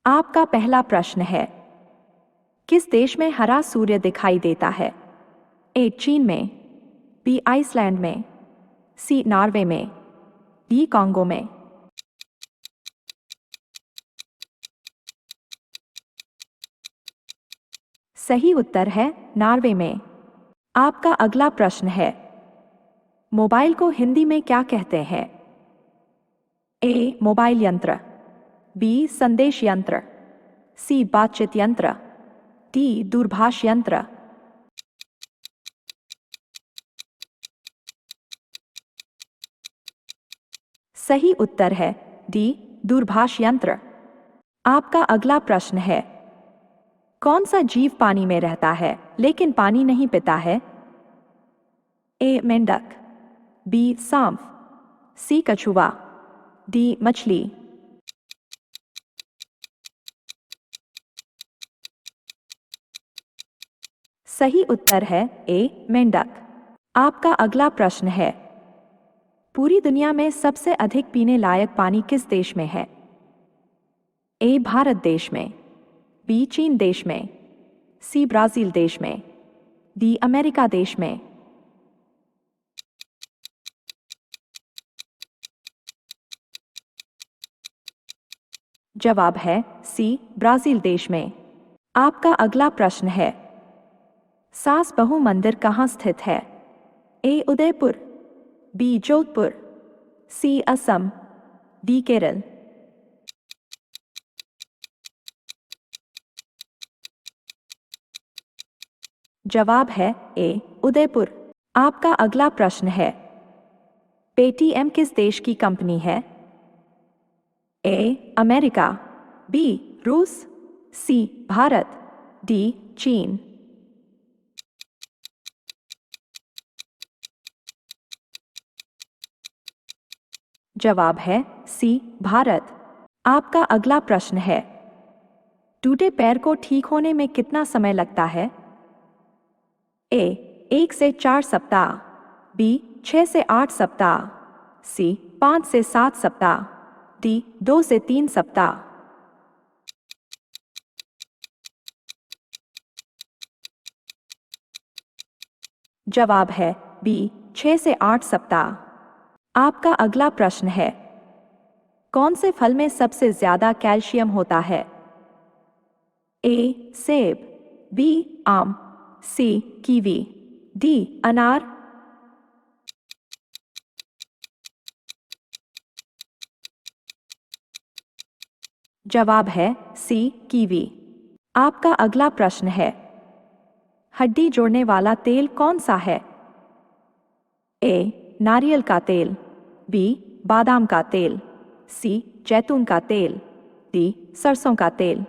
आपका पहला प्रश्न है, किस देश में हरा सूर्य दिखाई देता है? ए चीन में, बी आइसलैंड में, सी नॉर्वे में, डी कांगो में। सही उत्तर है नॉर्वे में। आपका अगला प्रश्न है, मोबाइल को हिंदी में क्या कहते हैं? ए मोबाइल यंत्र, बी संदेश यंत्र, सी बातचीत यंत्र, डी दूरभाष यंत्र। सही उत्तर है डी दूरभाष यंत्र। आपका अगला प्रश्न है, कौन सा जीव पानी में रहता है लेकिन पानी नहीं पीता है? ए मेंढक, बी सांप, सी कछुआ, डी मछली। सही उत्तर है ए मेंढक। आपका अगला प्रश्न है, पूरी दुनिया में सबसे अधिक पीने लायक पानी किस देश में है? ए भारत देश में, बी चीन देश में, सी ब्राजील देश में, डी अमेरिका देश में। जवाब है सी ब्राजील देश में। आपका अगला प्रश्न है, सास बहू मंदिर कहाँ स्थित है? ए उदयपुर, बी जोधपुर, सी असम, डी केरल। जवाब है ए उदयपुर। आपका अगला प्रश्न है, पेटीएम किस देश की कंपनी है? ए अमेरिका, बी रूस, सी भारत, डी चीन। जवाब है सी भारत। आपका अगला प्रश्न है, टूटे पैर को ठीक होने में कितना समय लगता है? ए 1 से 4 सप्ताह, बी 6 से 8 सप्ताह, सी 5 से 7 सप्ताह, डी 2 से 3 सप्ताह। जवाब है बी 6 से 8 सप्ताह। आपका अगला प्रश्न है, कौन से फल में सबसे ज्यादा कैल्शियम होता है? ए सेब, बी आम, सी कीवी, डी अनार। जवाब है सी कीवी। आपका अगला प्रश्न है, हड्डी जोड़ने वाला तेल कौन सा है? ए नारियल का तेल, बी बादाम का तेल, सी जैतून का तेल, डी सरसों का तेल।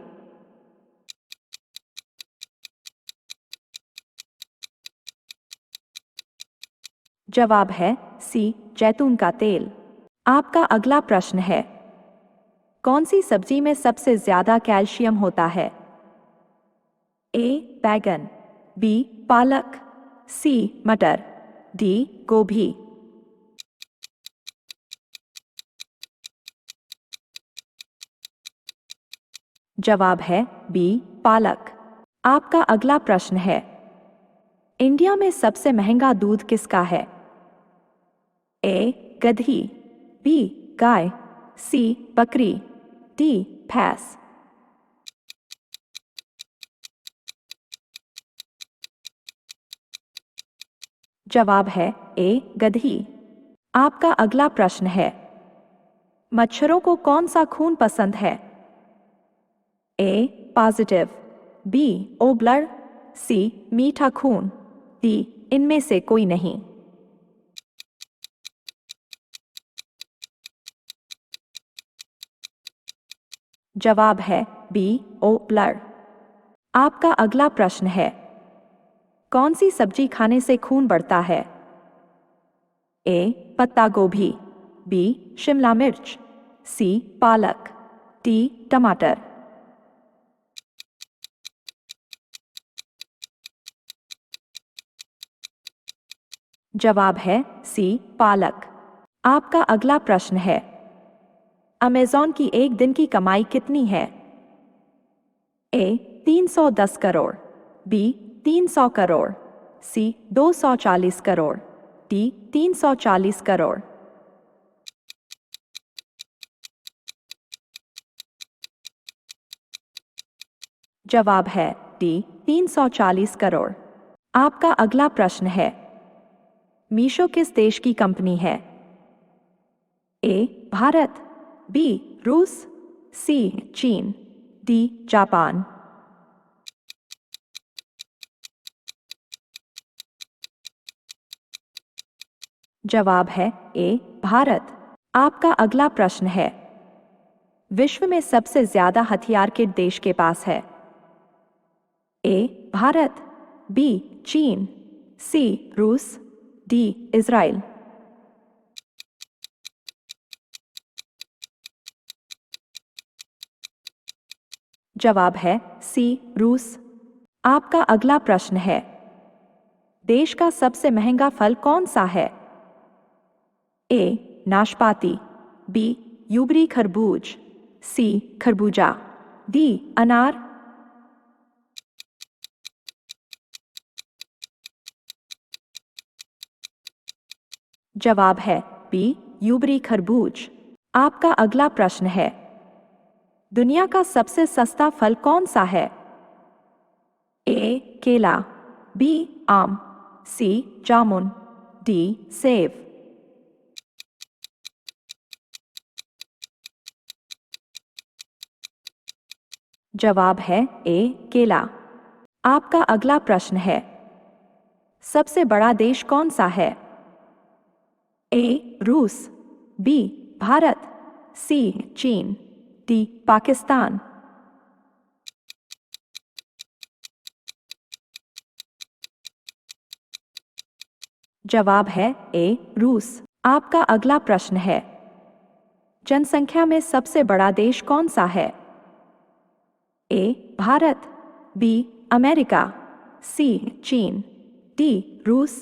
जवाब है सी जैतून का तेल। आपका अगला प्रश्न है, कौन सी सब्जी में सबसे ज्यादा कैल्शियम होता है? ए बैगन, बी पालक, सी मटर, डी गोभी। जवाब है बी पालक। आपका अगला प्रश्न है, इंडिया में सबसे महंगा दूध किसका है? ए गधी, बी गाय, सी बकरी, डी भैंस। जवाब है ए गधी। आपका अगला प्रश्न है, मच्छरों को कौन सा खून पसंद है? ए पॉजिटिव, बी ओ ब्लड, सी मीठा खून, डी इनमें से कोई नहीं। जवाब है बी ओ ब्लड। आपका अगला प्रश्न है, कौन सी सब्जी खाने से खून बढ़ता है? ए पत्ता गोभी, बी शिमला मिर्च, सी पालक, डी टमाटर। जवाब है सी पालक। आपका अगला प्रश्न है, अमेज़न की एक दिन की कमाई कितनी है? ए 310 करोड़, बी 300 करोड़, सी 240 करोड़, डी 340 करोड़। जवाब है डी 340 करोड़। आपका अगला प्रश्न है, मीशो किस देश की कंपनी है? ए भारत, बी रूस, सी चीन, डी जापान। जवाब है ए भारत। आपका अगला प्रश्न है, विश्व में सबसे ज्यादा हथियार किस देश के पास है? ए भारत, बी चीन, सी रूस, डी इजराइल। जवाब है सी रूस। आपका अगला प्रश्न है, देश का सबसे महंगा फल कौन सा है? ए नाशपाती, बी यूबरी खरबूज, सी खरबूजा, डी अनार। जवाब है बी यूबरी खरबूज। आपका अगला प्रश्न है, दुनिया का सबसे सस्ता फल कौन सा है? ए केला, बी आम, सी जामुन, डी सेब। जवाब है ए केला। आपका अगला प्रश्न है, सबसे बड़ा देश कौन सा है? ए रूस, बी भारत, सी चीन, डी पाकिस्तान। जवाब है ए रूस। आपका अगला प्रश्न है, जनसंख्या में सबसे बड़ा देश कौन सा है? ए भारत, बी अमेरिका, सी चीन, डी रूस।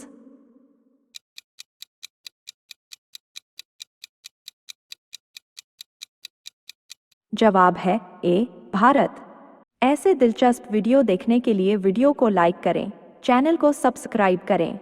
जवाब है ए भारत। ऐसे दिलचस्प वीडियो देखने के लिए वीडियो को लाइक करें, चैनल को सब्सक्राइब करें।